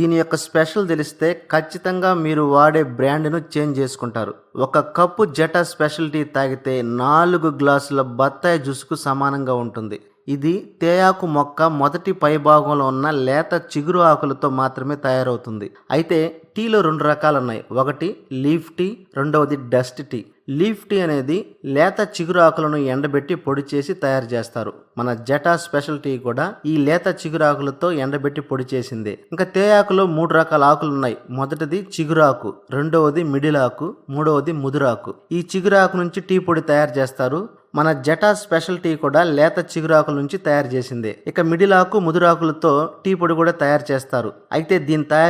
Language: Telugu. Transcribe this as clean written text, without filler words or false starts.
దీని యొక్క స్పెషల్ తెలిస్తే ఖచ్చితంగా మీరు వాడే బ్రాండ్ను చేంజ్ చేసుకుంటారు. ఒక కప్పు జటా స్పెషల్ టీ తాగితే 4 గ్లాసుల బత్తాయి జ్యూస్కు సమానంగా ఉంటుంది. ఇది తేయాకు మొక్క మొదటి పైభాగంలో ఉన్న లేత చిగురు ఆకులతో మాత్రమే తయారవుతుంది. అయితే టీలో 2 రకాలు ఉన్నాయి. ఒకటి లీఫ్ టీ, రెండవది డస్ట్ టీ. లీఫ్ టీ అనేది లేత చిగురు ఆకులను ఎండబెట్టి పొడి చేసి తయారు చేస్తారు. మన జటా స్పెషల్ టీ కూడా ఈ లేత చిగురు ఆకులతో ఎండబెట్టి పొడి చేసిందే. ఇంకా తేయాకులో 3 రకాల ఆకులు ఉన్నాయి. మొదటిది చిగురాకు, రెండవది మిడిల్ ఆకు, మూడవది ముదురాకు. ఈ చిగురాకు నుంచి టీ పొడి తయారు చేస్తారు. మన జటా స్పెషల్ టీ కూడా లేత చిగురాకుల నుంచి తయారు చేసిందే. ఇక మిడిల్ ఆకు, ముదురాకులతో టీ పొడి కూడా తయారు చేస్తారు. అయితే దీని తయారు